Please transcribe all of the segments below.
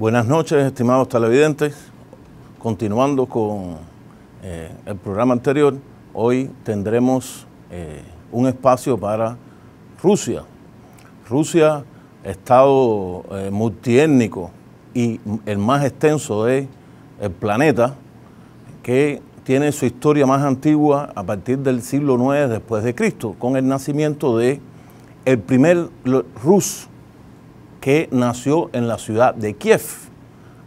Buenas noches, estimados televidentes. Continuando con el programa anterior, hoy tendremos un espacio para Rusia. Rusia, estado multiétnico y el más extenso del planeta, que tiene su historia más antigua a partir del siglo IX después de Cristo, con el nacimiento de el primer Rus que nació en la ciudad de Kiev,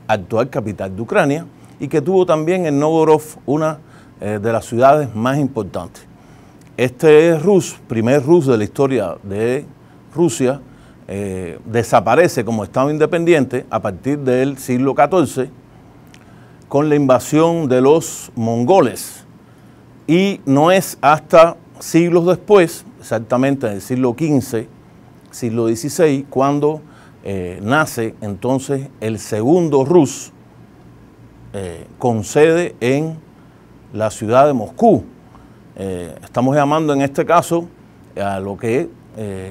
actual capital de Ucrania, y que tuvo también en Novgorod, una de las ciudades más importantes. Este Rus, primer Rus de la historia de Rusia, desaparece como estado independiente a partir del siglo XIV con la invasión de los mongoles, y no es hasta siglos después, exactamente en el siglo XV, siglo XVI, cuando nace entonces el segundo Rus con sede en la ciudad de Moscú. Estamos llamando en este caso a lo que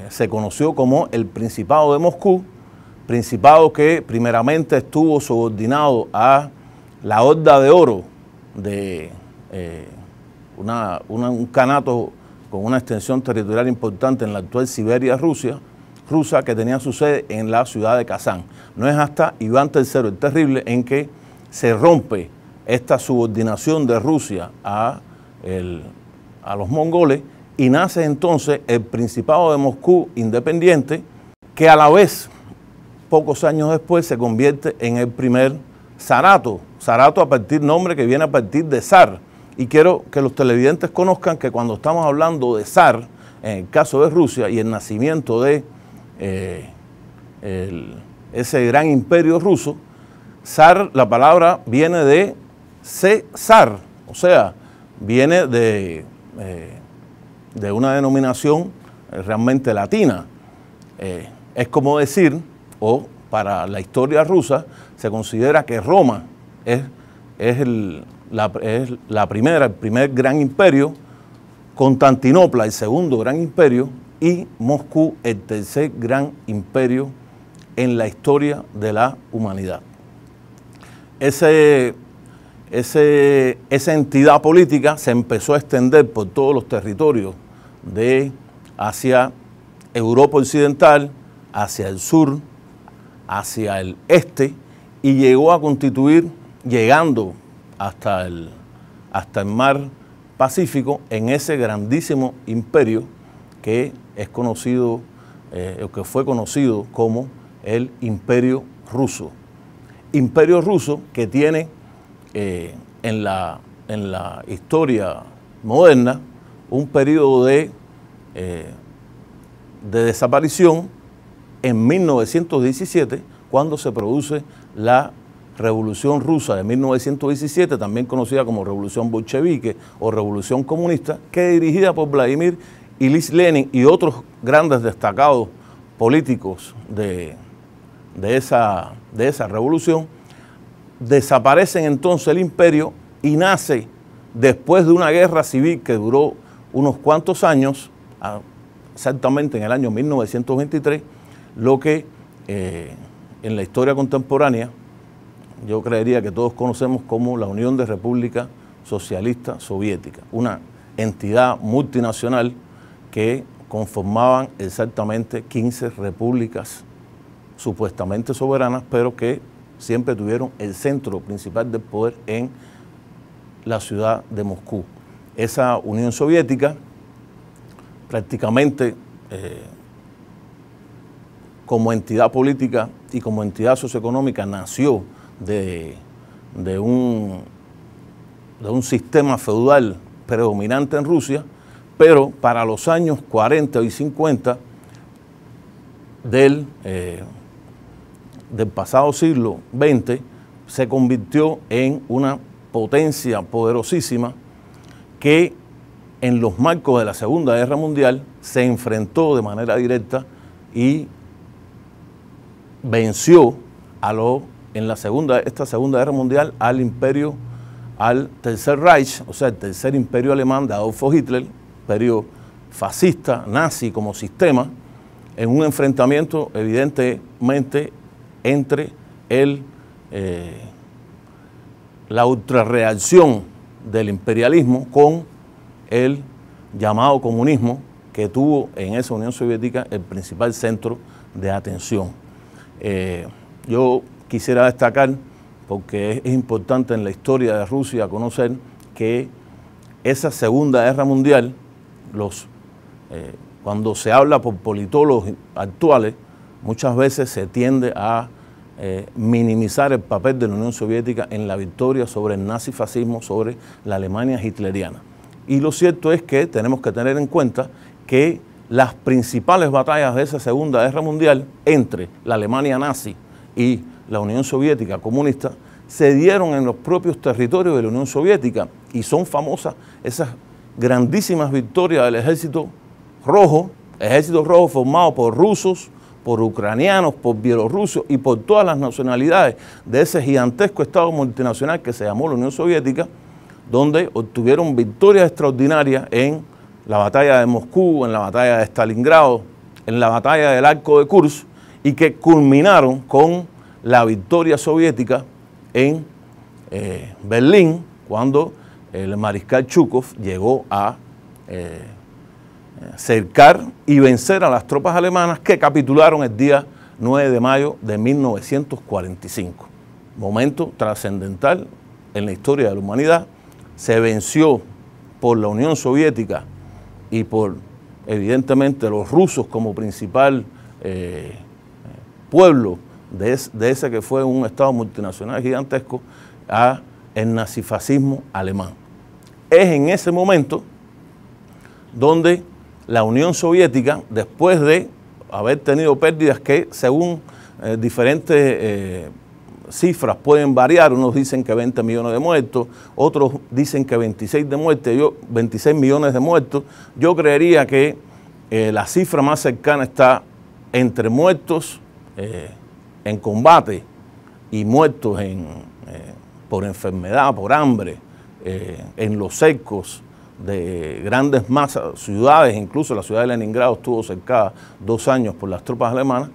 se conoció como el Principado de Moscú, principado que primeramente estuvo subordinado a la Horda de Oro de un kanato con una extensión territorial importante en la actual Siberia rusa, que tenía su sede en la ciudad de Kazán. No es hasta Iván III el Terrible en que se rompe esta subordinación de Rusia a los mongoles, y nace entonces el Principado de Moscú independiente, que a la vez, pocos años después, se convierte en el primer zarato. Zarato nombre que viene a partir de zar. Y quiero que los televidentes conozcan que cuando estamos hablando de zar, en el caso de Rusia y el nacimiento de ese gran imperio ruso, zar, la palabra viene de César, o sea, viene de una denominación realmente latina. Es como decir, o para la historia rusa, se considera que Roma es el primer gran imperio, Constantinopla el segundo gran imperio y Moscú el tercer gran imperio en la historia de la humanidad. Esa entidad política se empezó a extender por todos los territorios hacia Europa Occidental, hacia el sur, hacia el este, y llegó a constituir, llegando hasta el mar Pacífico, en ese grandísimo imperio que es conocido, que fue conocido como el Imperio Ruso. Imperio Ruso que tiene en la historia moderna un periodo de desaparición en 1917, cuando se produce la Revolución Rusa de 1917, también conocida como Revolución Bolchevique o Revolución Comunista, que dirigida por Vladimir Ilich Lenin y otros grandes destacados políticos de esa revolución. Desaparecen entonces el imperio y nace, después de una guerra civil que duró unos cuantos años, exactamente en el año 1923, lo que en la historia contemporánea yo creería que todos conocemos como la Unión de Repúblicas Socialistas Soviéticas, una entidad multinacional que conformaban exactamente 15 repúblicas supuestamente soberanas, pero que siempre tuvieron el centro principal del poder en la ciudad de Moscú. Esa Unión Soviética prácticamente como entidad política y como entidad socioeconómica nació de un sistema feudal predominante en Rusia, pero para los años 40 y 50 del pasado siglo XX se convirtió en una potencia poderosísima que en los marcos de la Segunda Guerra Mundial se enfrentó de manera directa y venció en esta Segunda Guerra Mundial al Tercer Reich, o sea, el tercer imperio alemán de Adolfo Hitler, imperio fascista, nazi como sistema, en un enfrentamiento evidentemente entre el la ultrarreacción del imperialismo con el llamado comunismo, que tuvo en esa Unión Soviética el principal centro de atención. Yo quisiera destacar, porque es importante en la historia de Rusia conocer que esa Segunda Guerra Mundial, cuando se habla por politólogos actuales, muchas veces se tiende a minimizar el papel de la Unión Soviética en la victoria sobre el nazifascismo, sobre la Alemania hitleriana. Y lo cierto es que tenemos que tener en cuenta que las principales batallas de esa Segunda Guerra Mundial entre la Alemania nazi y la Unión Soviética comunista se dieron en los propios territorios de la Unión Soviética, y son famosas esas grandísimas victorias del ejército rojo formado por rusos, por ucranianos, por bielorrusos y por todas las nacionalidades de ese gigantesco Estado multinacional que se llamó la Unión Soviética, donde obtuvieron victorias extraordinarias en la batalla de Moscú, en la batalla de Stalingrado, en la batalla del Arco de Kursk, y que culminaron con la victoria soviética en Berlín, cuando el mariscal Zhukov llegó a cercar y vencer a las tropas alemanas, que capitularon el día 9 de mayo de 1945. Momento trascendental en la historia de la humanidad. Se venció por la Unión Soviética y por, evidentemente, los rusos como principal pueblo de ese que fue un Estado multinacional gigantesco, a el nazifascismo alemán. Es en ese momento donde la Unión Soviética, después de haber tenido pérdidas que, según diferentes cifras, pueden variar, unos dicen que 20 millones de muertos, otros dicen que 26 millones de muertos, yo creería que la cifra más cercana está entre muertos en combate y muertos por enfermedad, por hambre, en los cercos de grandes masas, ciudades, incluso la ciudad de Leningrado estuvo cercada 2 años por las tropas alemanas.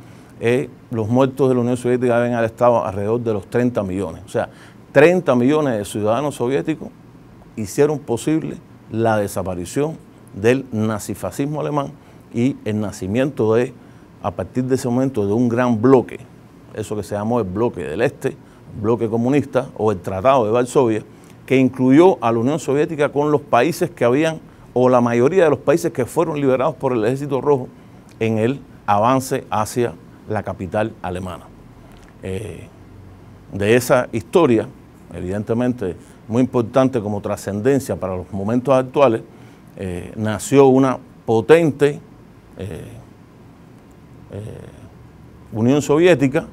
Los muertos de la Unión Soviética deben haber estado alrededor de los 30 millones. O sea, 30 millones de ciudadanos soviéticos hicieron posible la desaparición del nazifascismo alemán y el nacimiento a partir de ese momento, de un gran bloque, eso que se llamó el bloque del Este, el bloque comunista o el Tratado de Varsovia, que incluyó a la Unión Soviética con los países que habían, o la mayoría de los países que fueron liberados por el Ejército Rojo en el avance hacia la capital alemana. De esa historia, evidentemente muy importante como trascendencia para los momentos actuales, nació una potente Unión Soviética,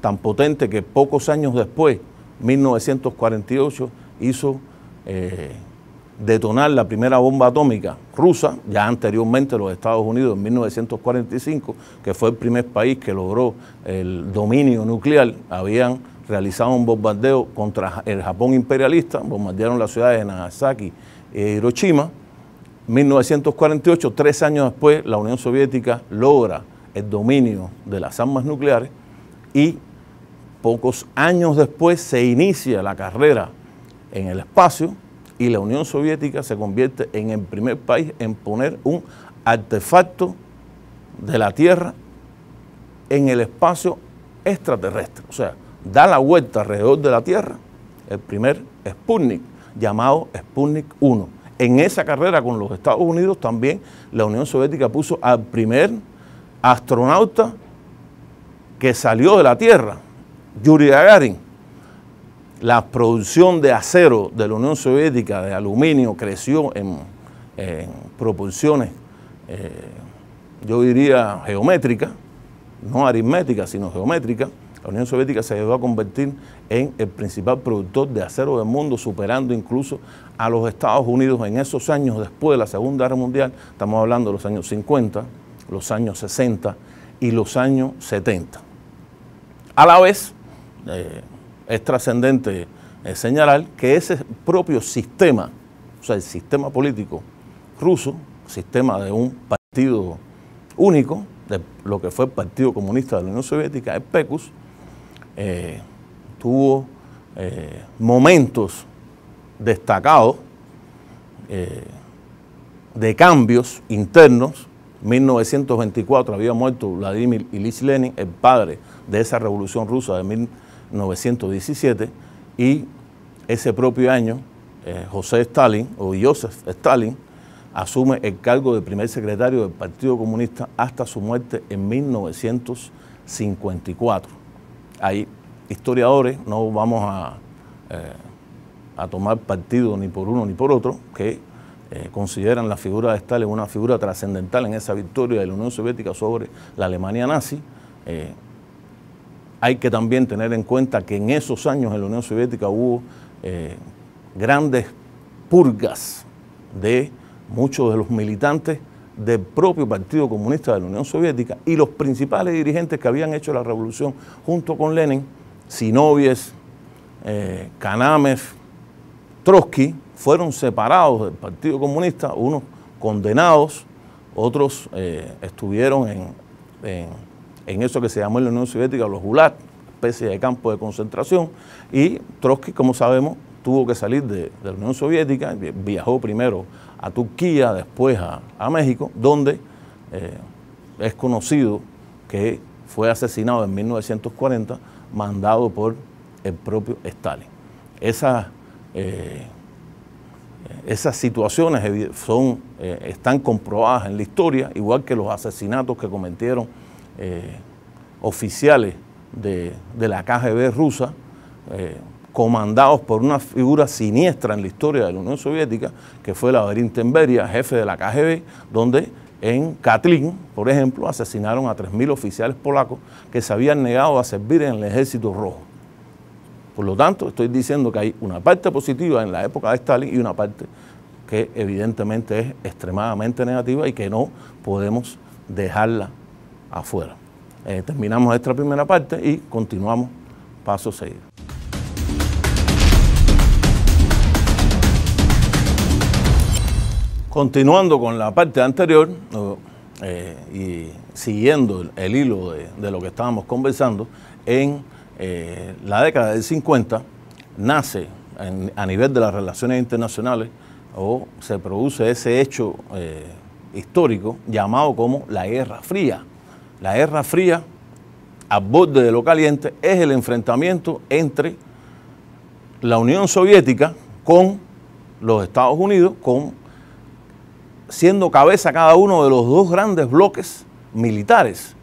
tan potente que pocos años después, 1948, hizo detonar la primera bomba atómica rusa. Ya anteriormente los Estados Unidos, en 1945, que fue el primer país que logró el dominio nuclear, habían realizado un bombardeo contra el Japón imperialista, bombardearon las ciudades de Nagasaki e Hiroshima. 1948, 3 años después, la Unión Soviética logra el dominio de las armas nucleares, y pocos años después se inicia la carrera en el espacio, y la Unión Soviética se convierte en el primer país en poner un artefacto de la Tierra en el espacio extraterrestre. O sea, da la vuelta alrededor de la Tierra el primer Sputnik, llamado Sputnik 1. En esa carrera con los Estados Unidos también la Unión Soviética puso al primer astronauta que salió de la Tierra, Yuri Gagarin. La producción de acero de la Unión Soviética, de aluminio, creció en proporciones, yo diría geométricas, no aritméticas, sino geométricas. La Unión Soviética se llegó a convertir en el principal productor de acero del mundo, superando incluso a los Estados Unidos en esos años después de la Segunda Guerra Mundial. Estamos hablando de los años 50, los años 60 y los años 70. A la vez, es trascendente señalar que ese propio sistema, o sea, el sistema político ruso, sistema de un partido único, de lo que fue el Partido Comunista de la Unión Soviética, el PECUS, tuvo momentos destacados de cambios internos. En 1924 había muerto Vladimir Ilich Lenin, el padre de esa revolución rusa de 1917, y ese propio año Joseph Stalin asume el cargo de primer secretario del Partido Comunista hasta su muerte en 1954. Hay historiadores, no vamos a tomar partido ni por uno ni por otro, que consideran la figura de Stalin una figura trascendental en esa victoria de la Unión Soviética sobre la Alemania nazi. Hay que también tener en cuenta que en esos años en la Unión Soviética hubo grandes purgas de muchos de los militantes del propio Partido Comunista de la Unión Soviética, y los principales dirigentes que habían hecho la revolución junto con Lenin, Zinoviev, Kanamev, Trotsky, fueron separados del Partido Comunista, unos condenados, otros estuvieron en eso que se llamó en la Unión Soviética los Gulag, especie de campo de concentración, y Trotsky, como sabemos, tuvo que salir de la Unión Soviética, viajó primero a Turquía, después a México, donde es conocido que fue asesinado en 1940, mandado por el propio Stalin. Esas situaciones están comprobadas en la historia, igual que los asesinatos que cometieron oficiales de la KGB rusa, comandados por una figura siniestra en la historia de la Unión Soviética, que fue Lavrentiy Beria, jefe de la KGB, donde en Katlin, por ejemplo, asesinaron a 3.000 oficiales polacos que se habían negado a servir en el Ejército Rojo. Por lo tanto, estoy diciendo que hay una parte positiva en la época de Stalin y una parte que evidentemente es extremadamente negativa y que no podemos dejarla afuera. Terminamos esta primera parte y continuamos paso seguido. Continuando con la parte anterior y siguiendo el hilo de lo que estábamos conversando, en la década del 50 nace a nivel de las relaciones internacionales o se produce ese hecho histórico llamado como la Guerra Fría. La Guerra Fría, al borde de lo caliente, es el enfrentamiento entre la Unión Soviética con los Estados Unidos, siendo cabeza cada uno de los dos grandes bloques militares.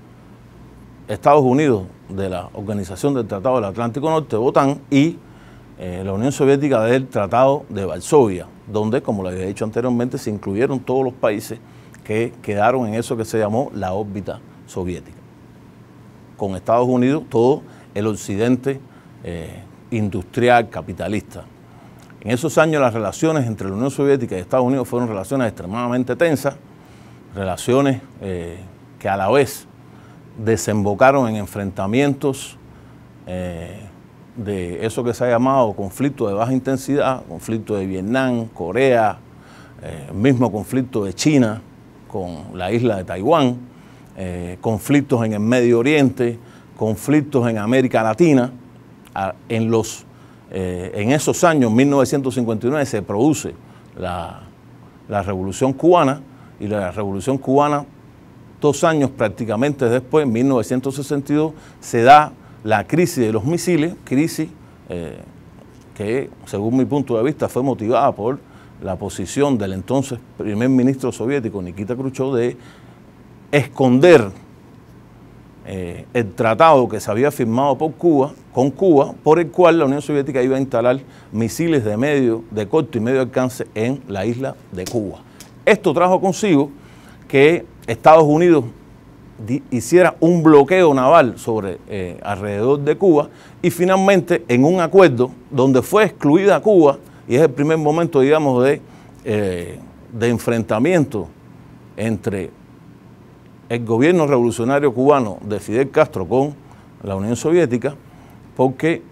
Estados Unidos de la Organización del Tratado del Atlántico Norte, OTAN, y la Unión Soviética del Tratado de Varsovia, donde, como les había dicho anteriormente, se incluyeron todos los países que quedaron en eso que se llamó la órbita soviética. Con Estados Unidos, todo el occidente industrial, capitalista. En esos años las relaciones entre la Unión Soviética y Estados Unidos fueron relaciones extremadamente tensas, relaciones que a la vez desembocaron en enfrentamientos de eso que se ha llamado conflicto de baja intensidad, conflicto de Vietnam, Corea, el mismo conflicto de China con la isla de Taiwán, conflictos en el Medio Oriente, conflictos en América Latina. En esos años, 1959, se produce la Revolución Cubana, y la Revolución Cubana, 2 años prácticamente después, en 1962, se da la crisis de los misiles, crisis que, según mi punto de vista, fue motivada por la posición del entonces primer ministro soviético, Nikita Khrushchev, de esconder el tratado que se había firmado con Cuba, por el cual la Unión Soviética iba a instalar misiles de corto y medio alcance en la isla de Cuba. Esto trajo consigo que Estados Unidos hiciera un bloqueo naval alrededor de Cuba, y finalmente en un acuerdo donde fue excluida Cuba, y es el primer momento, digamos, de enfrentamiento entre el gobierno revolucionario cubano de Fidel Castro con la Unión Soviética, porque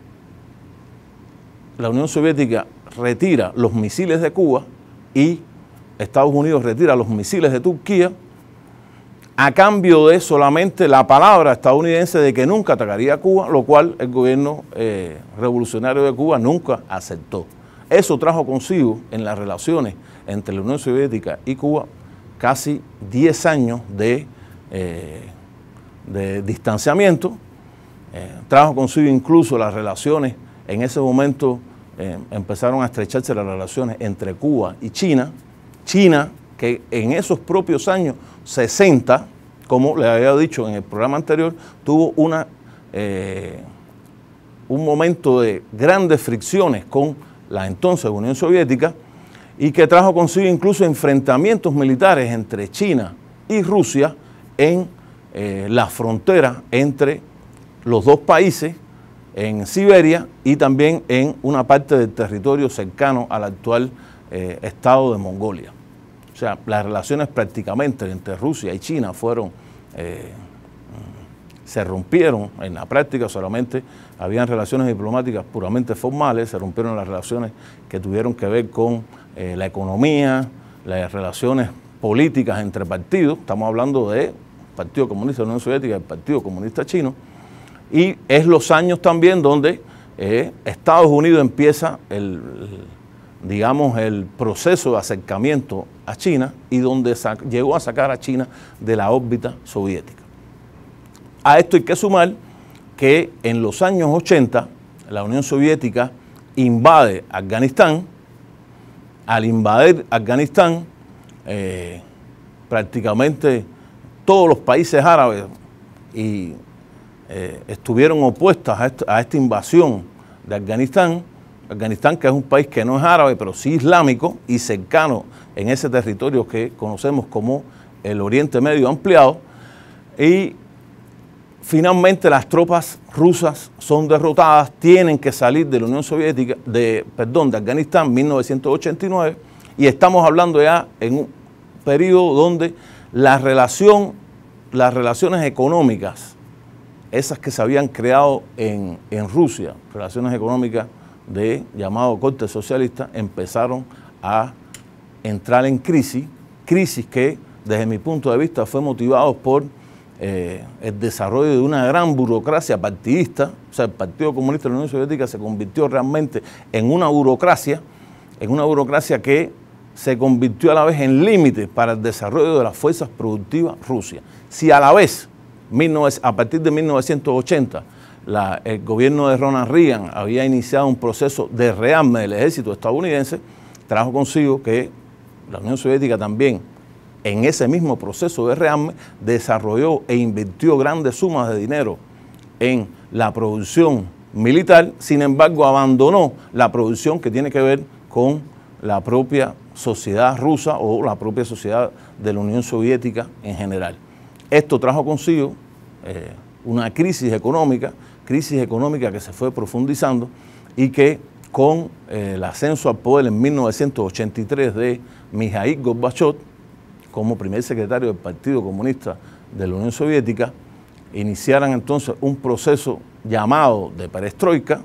la Unión Soviética retira los misiles de Cuba y Estados Unidos retira los misiles de Turquía. a cambio de solamente la palabra estadounidense de que nunca atacaría a Cuba, lo cual el gobierno revolucionario de Cuba nunca aceptó. Eso trajo consigo en las relaciones entre la Unión Soviética y Cuba casi 10 años de distanciamiento. Trajo consigo incluso las relaciones, en ese momento empezaron a estrecharse las relaciones entre Cuba y China. China, que en esos propios años 60, como les había dicho en el programa anterior, tuvo un momento de grandes fricciones con la entonces Unión Soviética y que trajo consigo incluso enfrentamientos militares entre China y Rusia en la frontera entre los dos países, en Siberia y también en una parte del territorio cercano al actual estado de Mongolia. O sea, las relaciones prácticamente entre Rusia y China se rompieron en la práctica, solamente habían relaciones diplomáticas puramente formales, se rompieron las relaciones que tuvieron que ver con la economía, las relaciones políticas entre partidos, estamos hablando del Partido Comunista de la Unión Soviética y el Partido Comunista Chino, y es los años también donde Estados Unidos empieza el proceso de acercamiento a China y donde llegó a sacar a China de la órbita soviética. A esto hay que sumar que en los años 80 la Unión Soviética invade Afganistán. Al invadir Afganistán, prácticamente todos los países árabes estuvieron opuestos a esta invasión de Afganistán. Afganistán, que es un país que no es árabe, pero sí islámico y cercano en ese territorio que conocemos como el Oriente Medio ampliado. Y finalmente las tropas rusas son derrotadas, tienen que salir de la Unión Soviética, de Afganistán en 1989, y estamos hablando ya en un periodo donde las relaciones económicas, esas que se habían creado en Rusia, relaciones económicas de llamado corte socialista, empezaron a entrar en crisis que desde mi punto de vista fue motivado por el desarrollo de una gran burocracia partidista. O sea, el Partido Comunista de la Unión Soviética se convirtió realmente en una burocracia que se convirtió a la vez en límite para el desarrollo de las fuerzas productivas rusas. Si a la vez, a partir de 1980, el gobierno de Ronald Reagan había iniciado un proceso de rearme del ejército estadounidense, trajo consigo que la Unión Soviética también, en ese mismo proceso de rearme, desarrolló e invirtió grandes sumas de dinero en la producción militar. Sin embargo, abandonó la producción que tiene que ver con la propia sociedad rusa o la propia sociedad de la Unión Soviética en general. Esto trajo consigo una crisis económica que se fue profundizando y que con el ascenso al poder en 1983 de Mikhail Gorbachev como primer secretario del Partido Comunista de la Unión Soviética, iniciaran entonces un proceso llamado de perestroika,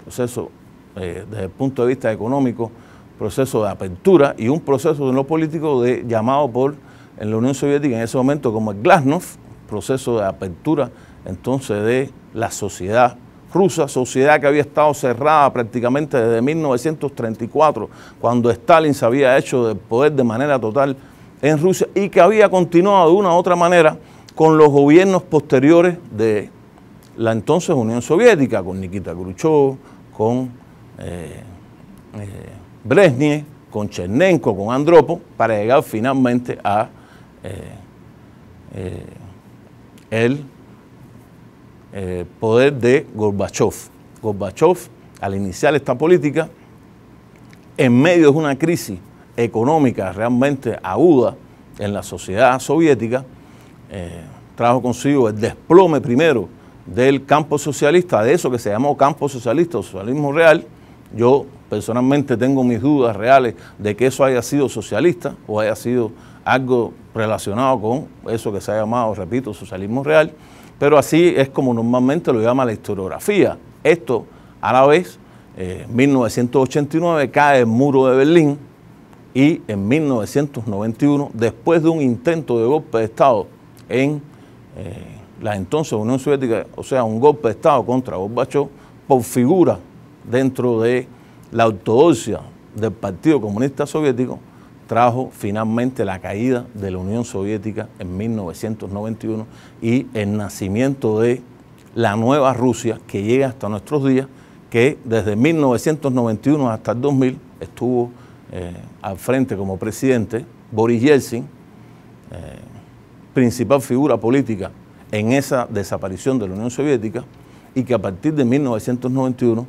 proceso desde el punto de vista económico, proceso de apertura, y un proceso de lo político llamado en la Unión Soviética en ese momento como el Glasnost, proceso de apertura entonces de la sociedad rusa, sociedad que había estado cerrada prácticamente desde 1934, cuando Stalin se había hecho del poder de manera total en Rusia y que había continuado de una u otra manera con los gobiernos posteriores de la entonces Unión Soviética, con Nikita Khrushchev, con Brezhnev, con Chernenko, con Andropov, para llegar finalmente a el poder de Gorbachev. Gorbachev, al iniciar esta política, en medio de una crisis económica realmente aguda en la sociedad soviética, trajo consigo el desplome primero del campo socialista, de eso que se llamó campo socialista o socialismo real. Yo personalmente tengo mis dudas reales de que eso haya sido socialista o haya sido algo relacionado con eso que se ha llamado, repito, socialismo real, pero así es como normalmente lo llama la historiografía. Esto, a la vez, en 1989 cae el muro de Berlín y en 1991, después de un intento de golpe de Estado en la entonces Unión Soviética, o sea, un golpe de Estado contra Gorbachov por figura dentro de la ortodoxia del Partido Comunista Soviético, trajo finalmente la caída de la Unión Soviética en 1991 y el nacimiento de la nueva Rusia que llega hasta nuestros días, que desde 1991 hasta el 2000 estuvo al frente como presidente Boris Yeltsin, principal figura política en esa desaparición de la Unión Soviética, y que a partir de 1991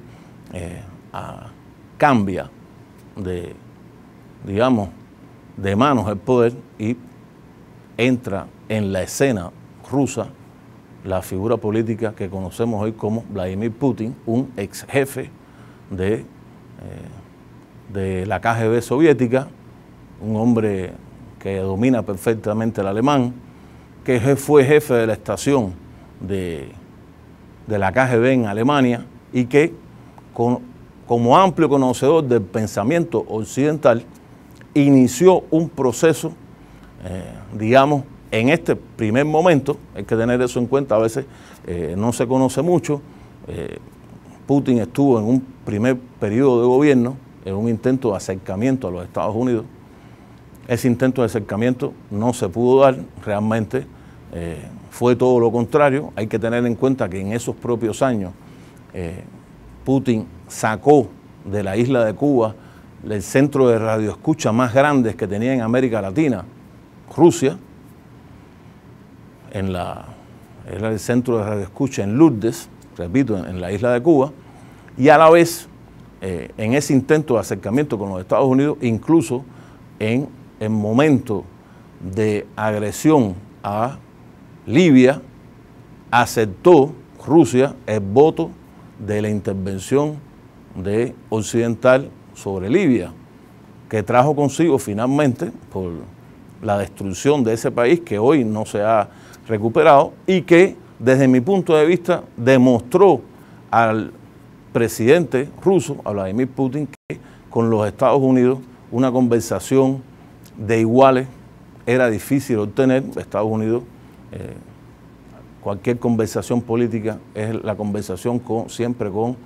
cambia de manos el poder y entra en la escena rusa la figura política que conocemos hoy como Vladimir Putin, un ex jefe de la KGB soviética, un hombre que domina perfectamente el alemán, que fue jefe de la estación de la KGB en Alemania y que como amplio conocedor del pensamiento occidental inició un proceso, digamos, en este primer momento, hay que tener eso en cuenta, a veces no se conoce mucho. Putin estuvo en un primer periodo de gobierno en un intento de acercamiento a los Estados Unidos. Ese intento de acercamiento no se pudo dar, realmente fue todo lo contrario. Hay que tener en cuenta que en esos propios años Putin sacó de la isla de Cuba el centro de radioescucha más grande que tenía en América Latina, Rusia. Era el centro de radioescucha en Lourdes, repito, en la isla de Cuba, y a la vez, en ese intento de acercamiento con los Estados Unidos, incluso en el momento de agresión a Libia, aceptó Rusia el voto de la intervención occidental sobre Libia, que trajo consigo finalmente, por la destrucción de ese país que hoy no se ha recuperado y que desde mi punto de vista demostró al presidente ruso, a Vladimir Putin, que con los Estados Unidos una conversación de iguales era difícil obtener. Estados Unidos, cualquier conversación política es la conversación siempre con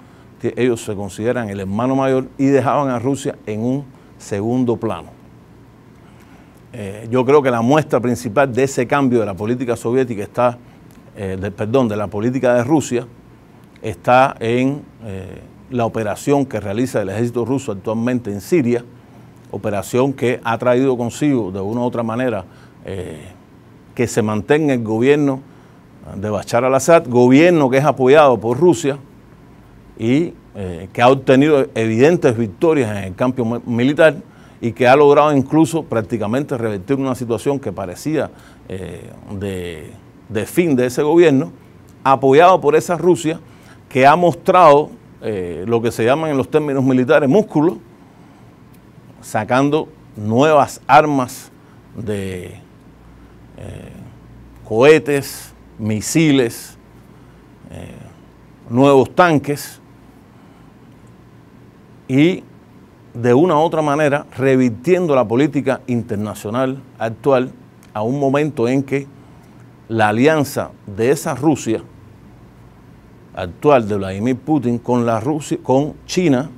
que ellos se consideran el hermano mayor y dejaban a Rusia en un segundo plano. Yo creo que la muestra principal de ese cambio de la política soviética está, de la política de Rusia, está en la operación que realiza el ejército ruso actualmente en Siria, operación que ha traído consigo de una u otra manera que se mantenga el gobierno de Bashar al-Assad, gobierno que es apoyado por Rusia y que ha obtenido evidentes victorias en el campo militar y que ha logrado incluso prácticamente revertir una situación que parecía de fin de ese gobierno, apoyado por esa Rusia que ha mostrado lo que se llaman en los términos militares músculo, sacando nuevas armas de cohetes, misiles, nuevos tanques y de una u otra manera revirtiendo la política internacional actual a un momento en que la alianza de esa Rusia actual de Vladimir Putin con con China,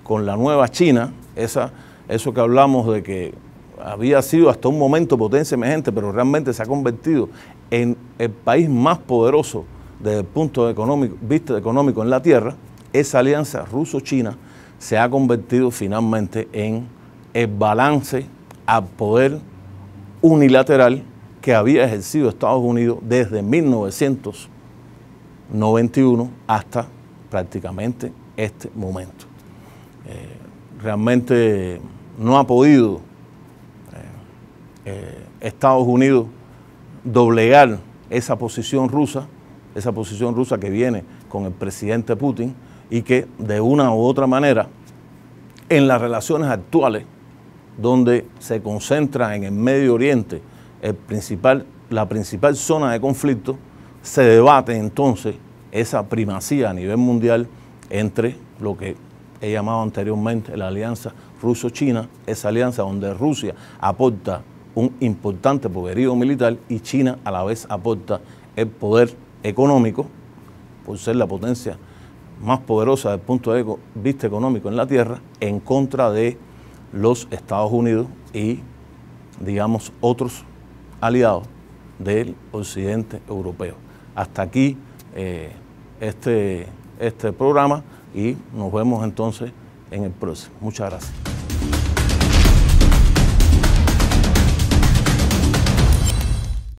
con la nueva China, eso que hablamos de que había sido hasta un momento potencia emergente, pero realmente se ha convertido en el país más poderoso desde el punto de vista económico en la Tierra. Esa alianza ruso-china se ha convertido finalmente en el balance al poder unilateral que había ejercido Estados Unidos desde 1991 hasta prácticamente este momento. Realmente no ha podido Estados Unidos doblegar esa posición rusa que viene con el presidente Putin y que de una u otra manera en las relaciones actuales donde se concentra en el Medio Oriente la principal zona de conflicto, se debate entonces esa primacía a nivel mundial entre lo que he llamado anteriormente la alianza ruso-china, esa alianza donde Rusia aporta un importante poderío militar y China a la vez aporta el poder económico por ser la potencia más poderosa desde el punto de vista económico en la Tierra en contra de los Estados Unidos y, digamos, otros aliados del occidente europeo. Hasta aquí este programa y nos vemos entonces en el próximo. Muchas gracias.